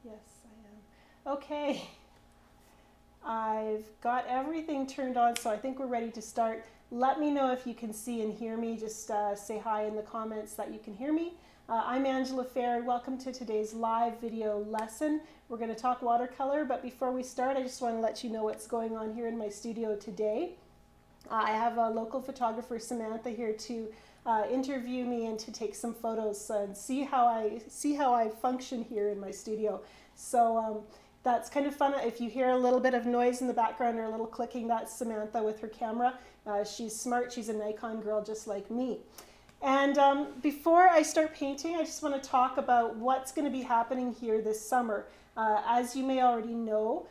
Yes, I am. Okay, I've got everything turned on, so I think we're ready to start. Let me know if you can see and hear me. Just say hi in the comments that you can hear me. I'm Angela Fehr. Welcome to today's live video lesson. We're going to talk watercolor, but before we start, I just want to let you know what's going on here in my studio today. I have a local photographer, Samantha, here to interview me and to take some photos and see how I function here in my studio. So that's kind of fun. If you hear a little bit of noise in the background or a little clicking, that's Samantha with her camera. She's smart. She's a Nikon girl just like me. And before I start painting, I just want to talk about what's going to be happening here this summer. As you may already know,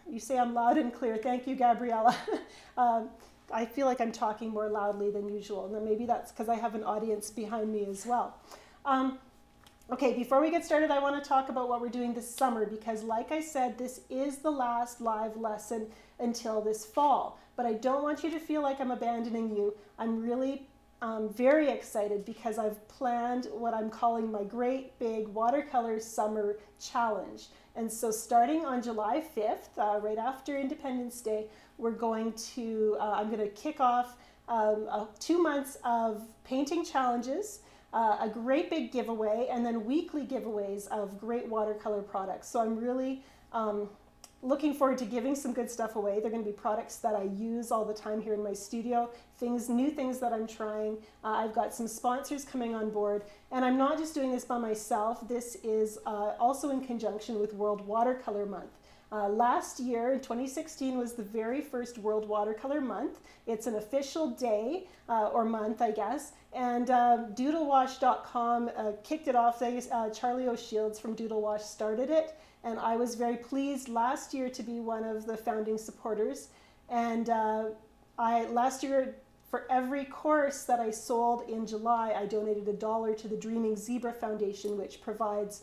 you say I'm loud and clear. Thank you, Gabriella. I feel like I'm talking more loudly than usual. And maybe that's because I have an audience behind me as well. Okay, before we get started, I want to talk about what we're doing this summer because, like I said, this is the last live lesson until this fall. But I don't want you to feel like I'm abandoning you. I'm really very excited because I've planned what I'm calling my Great Big Watercolor Summer Challenge. And so starting on July 5th, right after Independence Day, I'm going to kick off 2 months of painting challenges, a great big giveaway, and then weekly giveaways of great watercolor products. So I'm really looking forward to giving some good stuff away. They're going to be products that I use all the time here in my studio, new things that I'm trying. I've got some sponsors coming on board, and I'm not just doing this by myself. This is also in conjunction with World Watercolor Month. Last year, in 2016, was the very first World Watercolor Month. It's an official day, or month, I guess, and doodlewash.com kicked it off. Charlie O'Shields from Doodlewash started it, and I was very pleased last year to be one of the founding supporters. And last year, for every course that I sold in July, I donated $1 to the Dreaming Zebra Foundation, which provides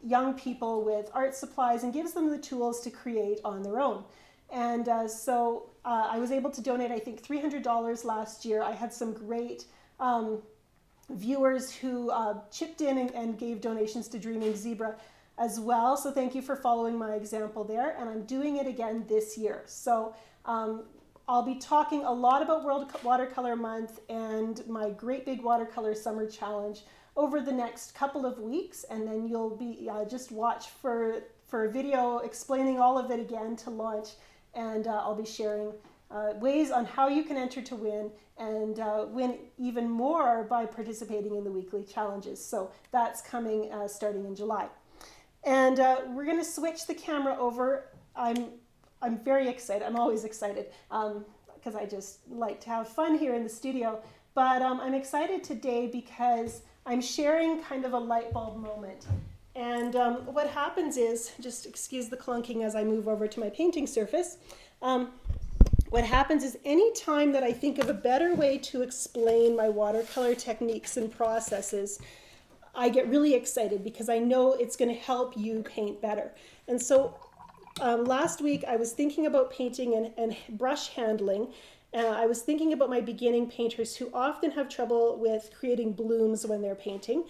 young people with art supplies and gives them the tools to create on their own. And so I was able to donate, I think, $300 last year. I had some great viewers who chipped in and gave donations to Dreaming Zebra as well. So thank you for following my example there. And I'm doing it again this year. So I'll be talking a lot about World Watercolor Month and my Great Big Watercolor Summer Challenge over the next couple of weeks, and then you'll be just watch for a video explaining all of it again to launch, and I'll be sharing ways on how you can enter to win and win even more by participating in the weekly challenges. So that's coming starting in July. And we're going to switch the camera over. I'm very excited. I'm always excited because I just like to have fun here in the studio. But I'm excited today because I'm sharing kind of a light bulb moment. And what happens is, just excuse the clunking as I move over to my painting surface. What happens is any time that I think of a better way to explain my watercolor techniques and processes, I get really excited because I know it's going to help you paint better. And so last week I was thinking about painting and brush handling. I was thinking about my beginning painters who often have trouble with creating blooms when they're painting.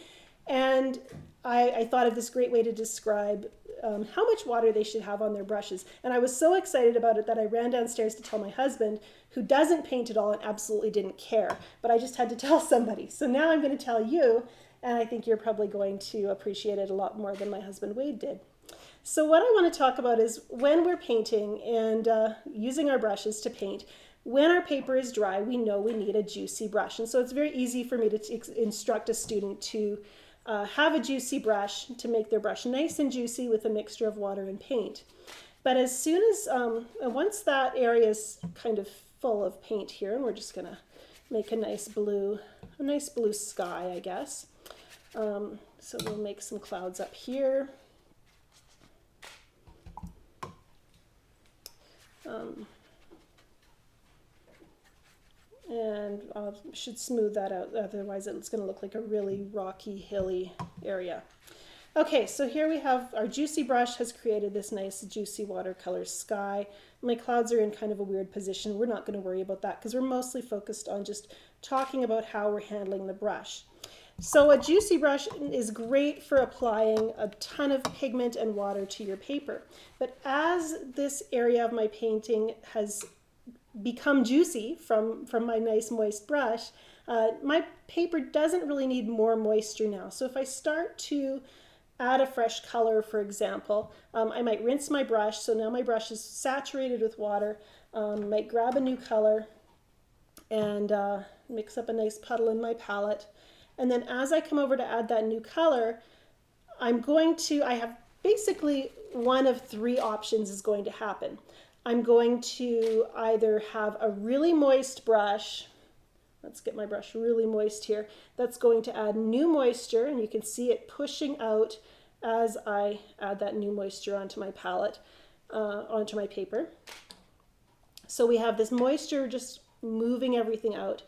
And I thought of this great way to describe how much water they should have on their brushes. And I was so excited about it that I ran downstairs to tell my husband, who doesn't paint at all and absolutely didn't care. But I just had to tell somebody. So now I'm going to tell you, and I think you're probably going to appreciate it a lot more than my husband Wade did. So what I want to talk about is when we're painting and using our brushes to paint, when our paper is dry, we know we need a juicy brush. And so it's very easy for me to instruct a student to have a juicy brush, to make their brush nice and juicy with a mixture of water and paint. But as soon as, once that area is kind of full of paint here, and we're just going to make a nice blue sky, I guess. So we'll make some clouds up here. And I should smooth that out, otherwise it's going to look like a really rocky, hilly area. Okay, so here we have our juicy brush has created this nice juicy watercolor sky. My clouds are in kind of a weird position. We're not going to worry about that because we're mostly focused on just talking about how we're handling the brush. So a juicy brush is great for applying a ton of pigment and water to your paper. But as this area of my painting has become juicy from my nice moist brush, my paper doesn't really need more moisture now. So if I start to add a fresh color, for example, I might rinse my brush. So now my brush is saturated with water. Might grab a new color and mix up a nice puddle in my palette. And then as I come over to add that new color, I have basically one of three options is going to happen. I'm going to either have a really moist brush. Let's get my brush really moist here. That's going to add new moisture, and you can see it pushing out as I add that new moisture onto my palette, onto my paper. So we have this moisture just moving everything out.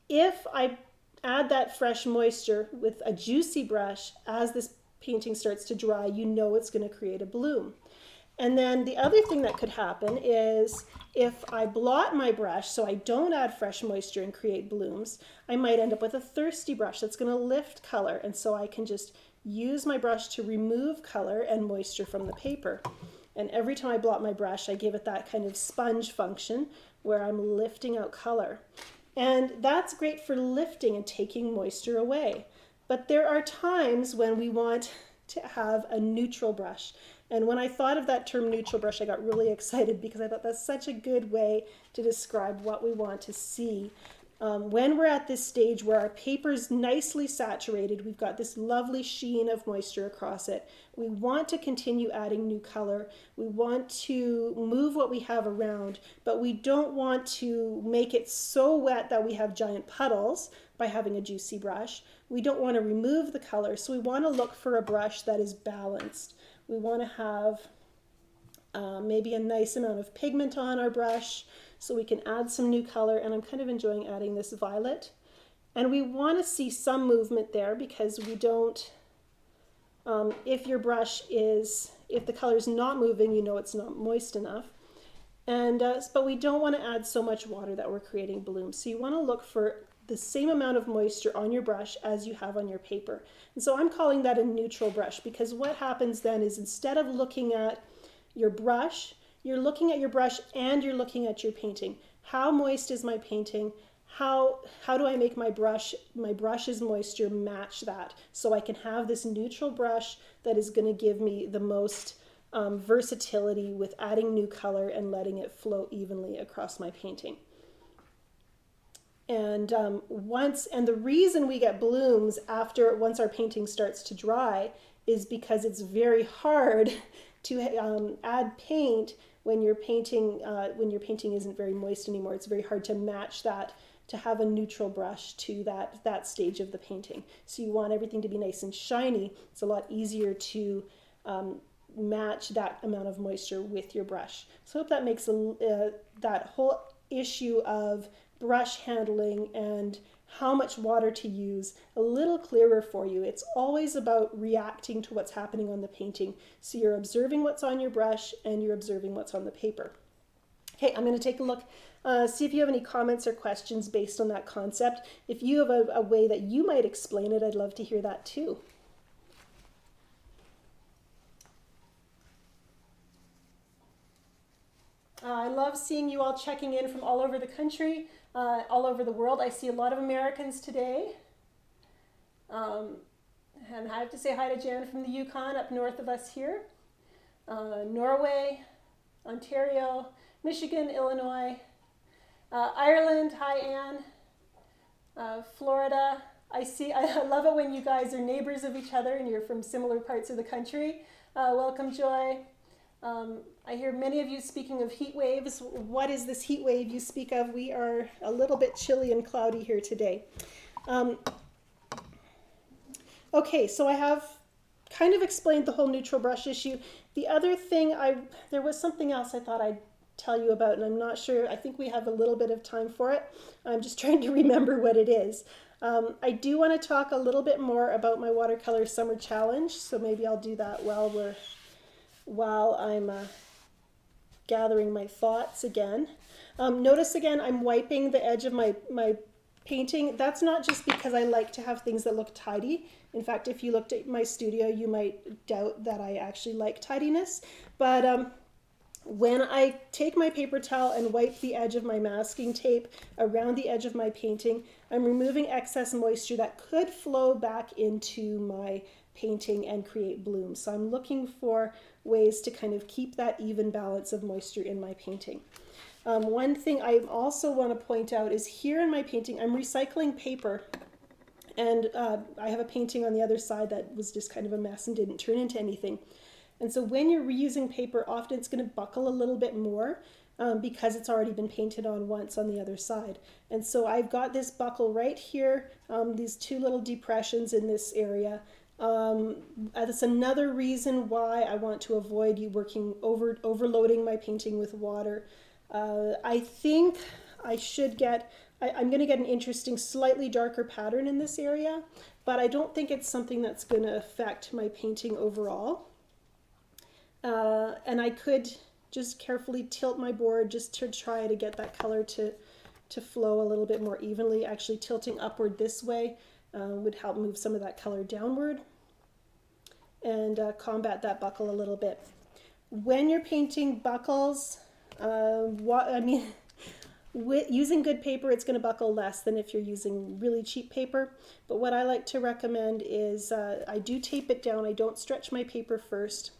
If I add that fresh moisture with a juicy brush, as this painting starts to dry, you know it's going to create a bloom. And then the other thing that could happen is if I blot my brush so I don't add fresh moisture and create blooms, I might end up with a thirsty brush that's going to lift color. And so I can just use my brush to remove color and moisture from the paper. And every time I blot my brush, I give it that kind of sponge function where I'm lifting out color. And that's great for lifting and taking moisture away. But there are times when we want to have a neutral brush. And when I thought of that term neutral brush, I got really excited because I thought that's such a good way to describe what we want to see. When we're at this stage where our paper's nicely saturated, we've got this lovely sheen of moisture across it. We want to continue adding new color. We want to move what we have around, but we don't want to make it so wet that we have giant puddles by having a juicy brush. We don't want to remove the color, so we want to look for a brush that is balanced. We want to have maybe a nice amount of pigment on our brush so we can add some new color, and I'm kind of enjoying adding this violet. And we want to see some movement there because we don't, if the color is not moving, you know it's not moist enough. And but we don't want to add so much water that we're creating blooms. So you want to look for the same amount of moisture on your brush as you have on your paper. And so I'm calling that a neutral brush because what happens then is instead of looking at your brush, you're looking at your brush and you're looking at your painting. How moist is my painting? How do I make my brush's moisture match that so I can have this neutral brush that is going to give me the most versatility with adding new color and letting it flow evenly across my painting. And the reason we get blooms once our painting starts to dry is because it's very hard to add paint when your painting isn't very moist anymore. It's very hard to match that, to have a neutral brush to that stage of the painting. So you want everything to be nice and shiny. It's a lot easier to match that amount of moisture with your brush. So I hope that makes that whole issue of brush handling and how much water to use a little clearer for you. It's always about reacting to what's happening on the painting. So you're observing what's on your brush and you're observing what's on the paper. Okay, I'm going to take a look, see if you have any comments or questions based on that concept. If you have a way that you might explain it, I'd love to hear that too. I love seeing you all checking in from all over the country, all over the world. I see a lot of Americans today. And I have to say hi to Jan from the Yukon up north of us here. Norway, Ontario, Michigan, Illinois, Ireland, hi Anne, Florida. I love it when you guys are neighbors of each other and you're from similar parts of the country. Welcome, Joy. I hear many of you speaking of heat waves. What is this heat wave you speak of? We are a little bit chilly and cloudy here today. Okay, so I have kind of explained the whole neutral brush issue. The other thing, there was something else I thought I'd tell you about, and I'm not sure. I think we have a little bit of time for it. I'm just trying to remember what it is. I do want to talk a little bit more about my watercolor summer challenge, so maybe I'll do that while I'm gathering my thoughts again. Notice again, I'm wiping the edge of my painting. That's not just because I like to have things that look tidy. In fact, if you looked at my studio, you might doubt that I actually like tidiness. But when I take my paper towel and wipe the edge of my masking tape around the edge of my painting, I'm removing excess moisture that could flow back into my painting and create blooms. So I'm looking for ways to kind of keep that even balance of moisture in my painting. One thing I also want to point out is here in my painting, I'm recycling paper. And I have a painting on the other side that was just kind of a mess and didn't turn into anything. And so when you're reusing paper, often it's going to buckle a little bit more because it's already been painted on once on the other side. And so I've got this buckle right here, these two little depressions in this area. That's another reason why I want to avoid overloading my painting with water. I think I should I'm going to get an interesting, slightly darker pattern in this area, but I don't think it's something that's going to affect my painting overall. And I could just carefully tilt my board just to try to get that color to flow a little bit more evenly. Actually tilting upward this way would help move some of that color downward and combat that buckle a little bit. When you're painting buckles, using good paper, it's going to buckle less than if you're using really cheap paper. But what I like to recommend is I do tape it down. I don't stretch my paper first.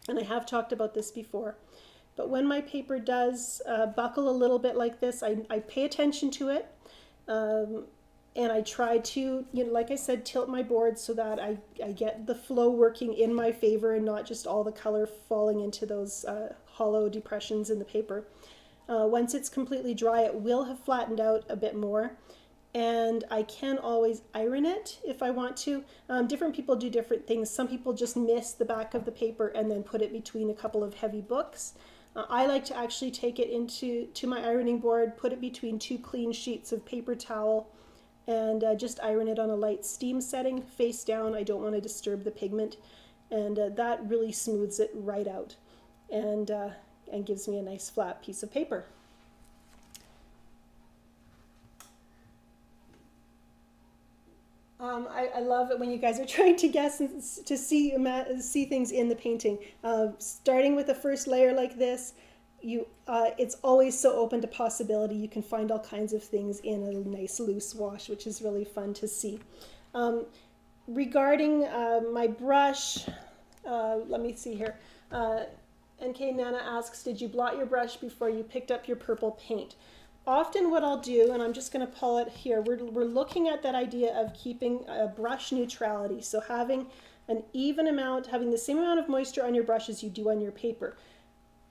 And I have talked about this before. But when my paper does buckle a little bit like this, I pay attention to it. And I try to, like I said, tilt my board so that I get the flow working in my favor and not just all the color falling into those hollow depressions in the paper. Once it's completely dry, it will have flattened out a bit more. And I can always iron it if I want to. Different people do different things. Some people just mist the back of the paper and then put it between a couple of heavy books. I like to actually take it into my ironing board, put it between two clean sheets of paper towel, and just iron it on a light steam setting, face down. I don't want to disturb the pigment. And that really smooths it right out and gives me a nice flat piece of paper. I love it when you guys are trying to guess and to see things in the painting. Starting with the first layer like this, it's always so open to possibility. You can find all kinds of things in a nice loose wash, which is really fun to see. Regarding my brush, let me see here. NK Nana asks, did you blot your brush before you picked up your purple paint? Often what I'll do, and I'm just going to pull it here, we're looking at that idea of keeping brush neutrality. So having an even amount, having the same amount of moisture on your brush as you do on your paper.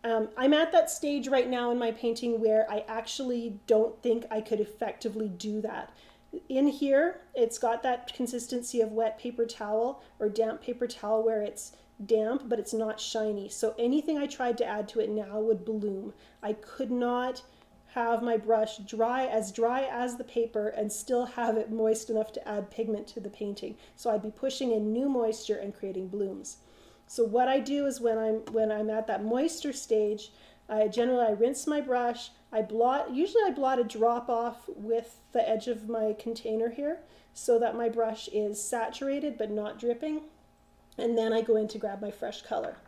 I'm at that stage right now in my painting where I actually don't think I could effectively do that. In here, it's got that consistency of wet paper towel or damp paper towel where it's damp, but it's not shiny. So anything I tried to add to it now would bloom. I could not have my brush dry as the paper and still have it moist enough to add pigment to the painting. So I'd be pushing in new moisture and creating blooms. So what I do is when I'm at that moisture stage, I rinse my brush, usually I blot a drop off with the edge of my container here so that my brush is saturated but not dripping. And then I go in to grab my fresh color.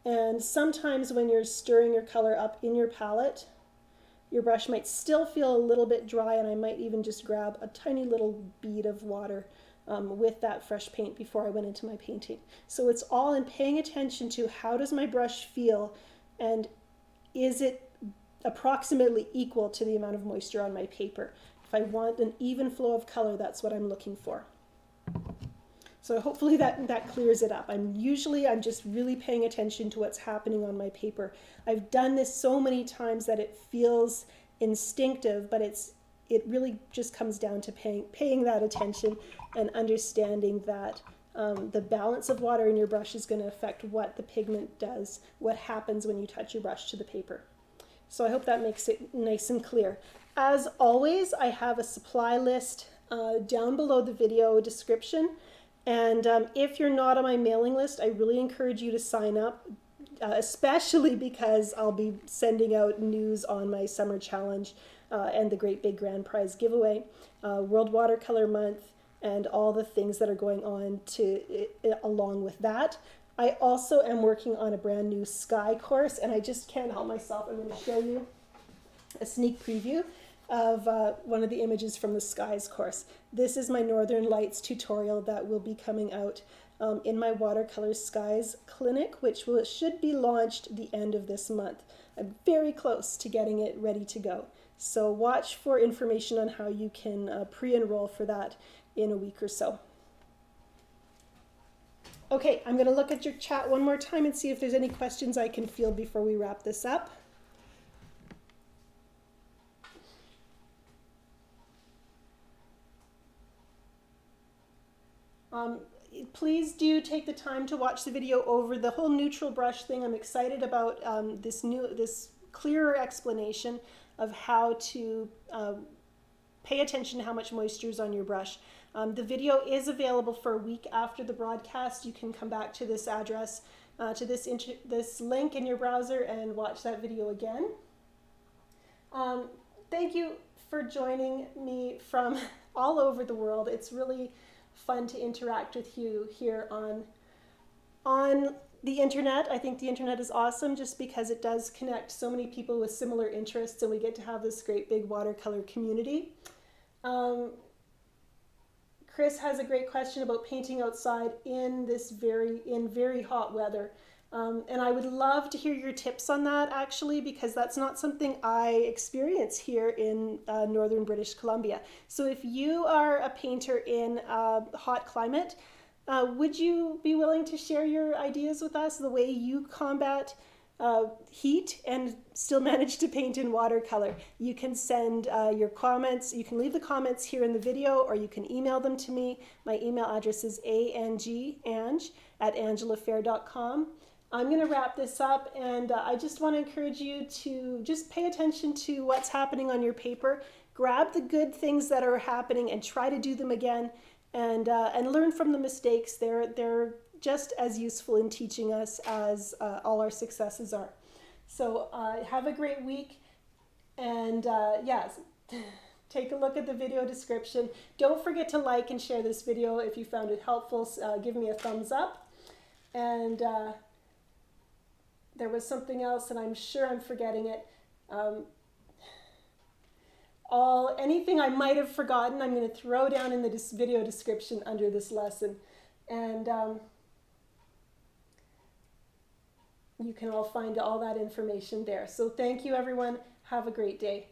And sometimes when you're stirring your color up in your palette, your brush might still feel a little bit dry, and I might even just grab a tiny little bead of water with that fresh paint before I went into my painting. So it's all in paying attention to how does my brush feel, and is it approximately equal to the amount of moisture on my paper. If I want an even flow of color, that's what I'm looking for. So hopefully that clears it up. I'm just really paying attention to what's happening on my paper. I've done this so many times that it feels instinctive, but it really just comes down to paying that attention and understanding that the balance of water in your brush is going to affect what the pigment does, what happens when you touch your brush to the paper. So I hope that makes it nice and clear. As always, I have a supply list down below the video description. And if you're not on my mailing list, I really encourage you to sign up, especially because I'll be sending out news on my summer challenge and the Great Big Grand Prize giveaway, World Watercolor Month, and all the things that are going on along with that. I also am working on a brand new sky course, and I just can't help myself. I'm going to show you a sneak preview of one of the images from the skies course. This is my Northern Lights tutorial that will be coming out in my Watercolor Skies clinic, which should be launched the end of this month. I'm very close to getting it ready to go. So watch for information on how you can pre-enroll for that in a week or so. Okay, I'm going to look at your chat one more time and see if there's any questions I can field before we wrap this up. Please do take the time to watch the video over the whole neutral brush thing. I'm excited about this clearer explanation of how to pay attention to how much moisture is on your brush. The video is available for a week after the broadcast. You can come back to this address, to this link in your browser and watch that video again. Thank you for joining me from all over the world. It's really fun to interact with you here on the internet. I think the internet is awesome just because it does connect so many people with similar interests, and we get to have this great big watercolor community. Chris has a great question about painting outside in very hot weather. And I would love to hear your tips on that, actually, because that's not something I experience here in northern British Columbia. So if you are a painter in a hot climate, would you be willing to share your ideas with us, the way you combat heat and still manage to paint in watercolor? You can send your comments. You can leave the comments here in the video, or you can email them to me. My email address is ange@angelafehr.com. I'm going to wrap this up, and I just want to encourage you to just pay attention to what's happening on your paper. Grab the good things that are happening and try to do them again, and learn from the mistakes. They're just as useful in teaching us as all our successes are. So have a great week, and yes, take a look at the video description. Don't forget to like and share this video if you found it helpful. Give me a thumbs up, and there was something else, and I'm sure I'm forgetting it. Anything I might have forgotten, I'm going to throw down in the video description under this lesson. And you can all find all that information there. So thank you, everyone. Have a great day.